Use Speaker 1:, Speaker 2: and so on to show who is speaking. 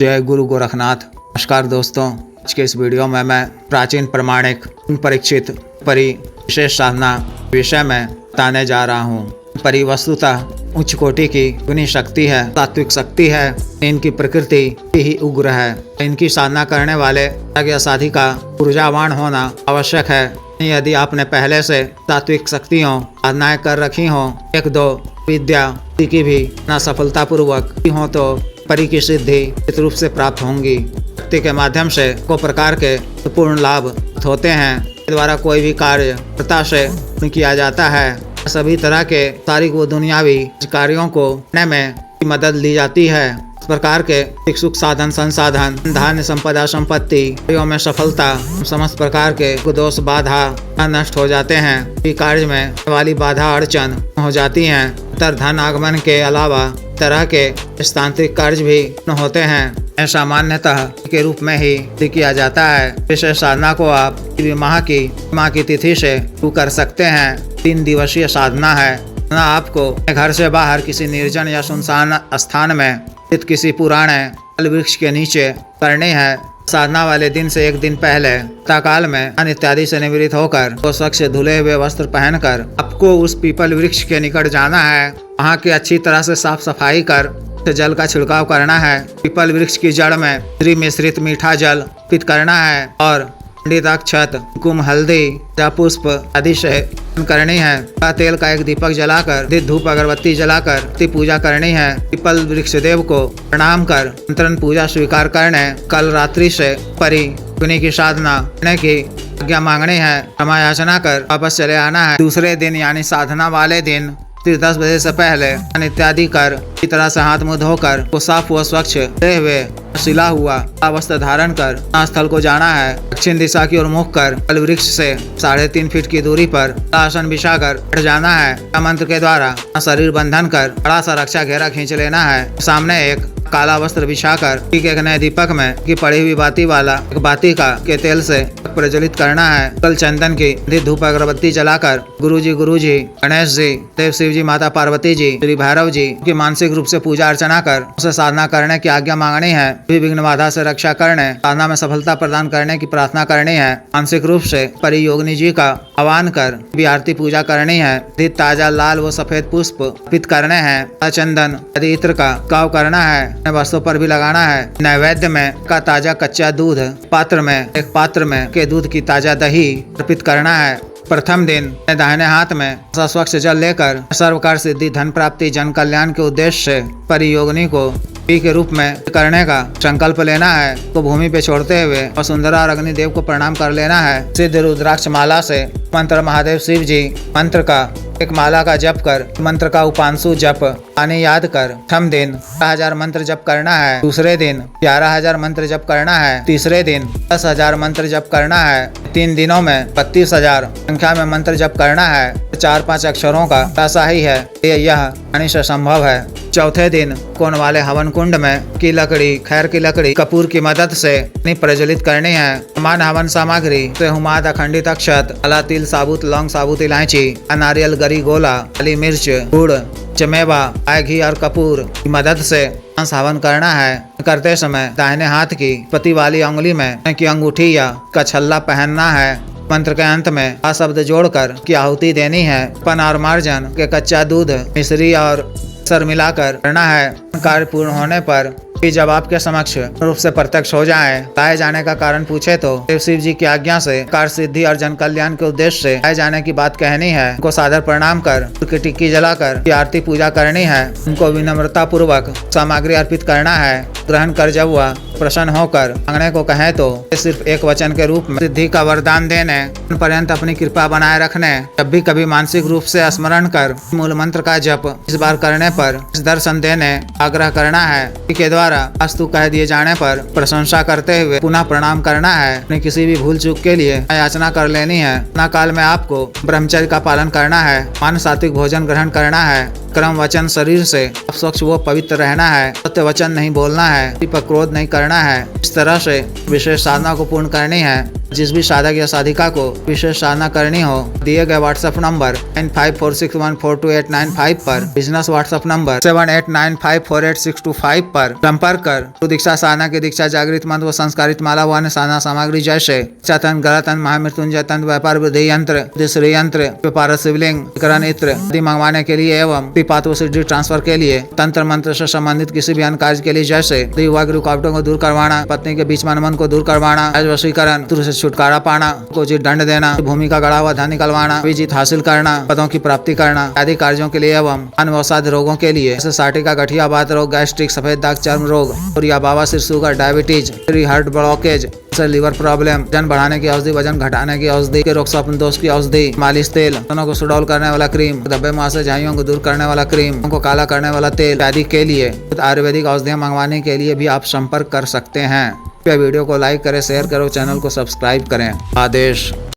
Speaker 1: जय गुरु गोरखनाथ। नमस्कार दोस्तों, आज के इस वीडियो में मैं प्राचीन प्रमाणिक परीक्षित परि विशेष साधना विषय में बताने जा रहा हूँ। परि वस्तुतः उच्च कोटि की गुणी शक्ति है, तात्विक शक्ति है। इनकी प्रकृति ही उग्र है। इनकी साधना करने वाले यज्ञ साधिका ऊर्जावान होना आवश्यक है। यदि आपने पहले से तात्विक शक्तियों साधनाएं कर रखी हों, एक दो विद्या की भी न सफलतापूर्वक हो तो परि की सिद्धि निश्चित रूप से प्राप्त होंगी। शक्ति के माध्यम से को प्रकार के पूर्ण लाभ होते हैं। द्वारा कोई भी कार्य कृता से किया जाता है। सभी तरह के तारीख व दुनियावी कार्यों को करने में मदद ली जाती है। इस प्रकार के सुख साधन संसाधन धान्य संपदा संपत्ति कार्यों में सफलता समस्त प्रकार के दोष बाधा नष्ट हो जाते हैं। कार्य में वाली बाधा अड़चन हो जाती हैं। तर धन आगमन के अलावा तरह के स्थांतरिक कार्य भी होते हैं। सामान्यतः के रूप में ही किया जाता है। विशेष साधना को आप माह की तिथि से शुरू कर सकते हैं। 3 दिवसीय साधना है। आपको घर से बाहर किसी निर्जन या सुनसान स्थान में स्थित किसी पुराने फल वृक्ष के नीचे करनी है। साधना वाले दिन से एक दिन पहले प्रातःकाल में अन्न इत्यादि से निवृत्त होकर तो स्वच्छ धुले हुए वस्त्र पहनकर आपको उस पीपल वृक्ष के निकट जाना है। वहाँ की अच्छी तरह से साफ सफाई कर जल का छिड़काव करना है। पीपल वृक्ष की जड़ में मिश्रित मीठा जल पित करना है और पंडित अक्षत कुम हल्दी या पुष्प आदि से करनी है। तेल का एक दीपक जलाकर धूप अगरबत्ती जलाकर पूजा करनी है। पीपल वृक्ष देव को प्रणाम कर मंत्रण पूजा स्वीकार करने कल रात्रि से परि की साधना करने की आज्ञा मांगनी है। क्षमा याचना कर वापस चले आना है। दूसरे दिन यानी साधना वाले दिन 10 बजे से पहले इत्यादि कर इसी तरह से हाथ मुंह धोकर को साफ व स्वच्छ रहे हुए सिला हुआ वस्त्र धारण कर स्थल को जाना है। दक्षिण दिशा की ओर मुख कर फल वृक्ष से 3.5 फीट की दूरी पर आसन बिछाकर बैठ जाना है। मंत्र के द्वारा शरीर बंधन कर बड़ा सा रक्षा घेरा खींच लेना है। सामने एक काला वस्त्र बिछाकर एक नए दीपक में की पड़ी हुई बाती वाला एक बाती का के तेल से प्रज्वलित करना है। कल चंदन की धूप अगरबत्ती जलाकर गुरु जी गणेश जी देव शिव जी माता पार्वती जी श्री भैरव जी की मानसिक रूप से पूजा अर्चना कर उसे साधना करने की आज्ञा मांगनी है। विघ्न बाधा से रक्षा करने साधना में सफलता प्रदान करने की प्रार्थना करनी है। मानसिक रूप से परि योगिनी जी का आह्वान कर भी आरती पूजा करनी है। ताजा लाल व सफेद पुष्प अर्पित करने हैं। चंदन आदि इत्र का गाव करना है। वस्तु पर भी लगाना है। नैवेद्य में का ताजा कच्चा दूध एक पात्र में के दूध की ताजा दही अर्पित करना है। प्रथम दिन दाहिने हाथ में स्वच्छ जल लेकर सर्वकार सिद्धि धन प्राप्ति जन कल्याण के उद्देश्य से परि योगिनी को के रूप में करने का संकल्प लेना है। तो भूमि पे छोड़ते हुए वसुंधरा और अग्निदेव को प्रणाम कर लेना है। सिद्ध रुद्राक्ष माला से मंत्र महादेव शिव जी मंत्र का एक माला का जप कर मंत्र का उपांशु जप आने याद कर प्रथम दिन 10,000 मंत्र जप करना है। दूसरे दिन 11,000 मंत्र जप करना है। तीसरे दिन 10,000 मंत्र जप करना है। 3 दिनों में 32,000 संख्या में मंत्र जप करना है। 4-5 अक्षरों का ऐसा ही है। यह आसानी से संभव है। चौथे दिन कोन वाले हवन कुंड में की लकड़ी खैर की लकड़ी कपूर की मदद से प्रज्वलित करनी है। समान हवन सामग्री से हुमाद अखंडित अक्षत काला तिल साबुत लौंग साबुत इलायची नारियल गरी गोला काली मिर्च गुड़ चमेवा घी और कपूर की मदद से हवन करना है। करते समय दाहिने हाथ की पति वाली उंगली में की अंगूठी या कछल्ला पहनना है। मंत्र के अंत में आ शब्द जोड़कर की आहुति देनी है। पन और मार्जन के कच्चा दूध मिश्री और सर मिलाकर करना है। कार्य पूर्ण होने पर जब आपके समक्ष रूप से प्रत्यक्ष हो जाए लाए जाने का कारण पूछे तो देव शिव जी की आज्ञा से कार्य सिद्धि और जन कल्याण के उद्देश्य से लाए जाने की बात कहनी है। उनको सादर प्रणाम कर की टिक्की जलाकर आरती पूजा करनी है। उनको विनम्रता पूर्वक सामग्री अर्पित करना है। ग्रहण कर जब वह प्रसन्न होकर मांगने को कहे तो सिर्फ एक वचन के रूप में सिद्धि का वरदान देने पर्यंत अपनी कृपा बनाए रखने। जब भी कभी मानसिक रूप से स्मरण कर मूल मंत्र का जप इस बार करने पर दर्शन देने आग्रह करना है। के द्वारा वास्तु कह दिए जाने पर प्रशंसा करते हुए पुनः प्रणाम करना है। अपनी किसी भी भूल चूक के लिए याचना कर लेनी है। ना काल में आपको ब्रह्मचर्य का पालन करना है। मान सात्विक भोजन ग्रहण करना है। क्रम वचन शरीर से स्वच्छ व पवित्र रहना है। सत्य वचन नहीं बोलना है। क्रोध नहीं करना है। इस तरह से विशेष साधना को पूर्ण करनी है। जिस भी साधक या साधिका को विशेष साधना करनी हो, दिए गए व्हाट्सएप नंबर 9546142895 पर, बिजनेस व्हाट्सएप नंबर 7895486225 पर संपर्क कर दीक्षा साधना की दीक्षा जागृत मंत्र व संस्कारित माला व अन्य साधना सामग्री जैसे चतन, गलतन, महामृत्युंजय तंत्र, व्यापार वृद्धि यंत्र, श्री यंत्र, व्यापार शिवलिंग, करण इत्र आदि मंगवाने के लिए एवं पिपातु सिद्धि ट्रांसफर के लिए, तंत्र मंत्र से संबंधित किसी भी अन्य कार्य के लिए जैसे दैविक रुकावटों को दूर करवाना, पत्नी के बीच मन को दूर करवाना, वशीकरण, से छुटकारा पाना, को जीत दंड देना, भूमि का गड़ा हुआ धन निकलवाना, विजित हासिल करना, पदों की प्राप्ति करना आदि कार्यों के लिए एवं अनवसाद रोगों के लिए जैसे साटिका, गठिया, बात रोग, गैस्ट्रिक, सफेद दाग, चर्म रोग और या बवासीर, sugar, diabetes, heart blockage, liver problem, वजन बढ़ाने की औषधि, वजन घटाने की औषधि, रोग स्वप्न दोष की औषधि, मालिश तेल, दोनों को सुडौल करने वाला क्रीम, धब्बे मुहासे, झाइयों को दूर करने वाला क्रीम, को काला करने वाला तेल आदि के लिए आयुर्वेदिक औषधियाँ मंगवाने के लिए भी आप संपर्क कर सकते हैं। वीडियो को लाइक करें, शेयर करो, चैनल को सब्सक्राइब करें। आदेश।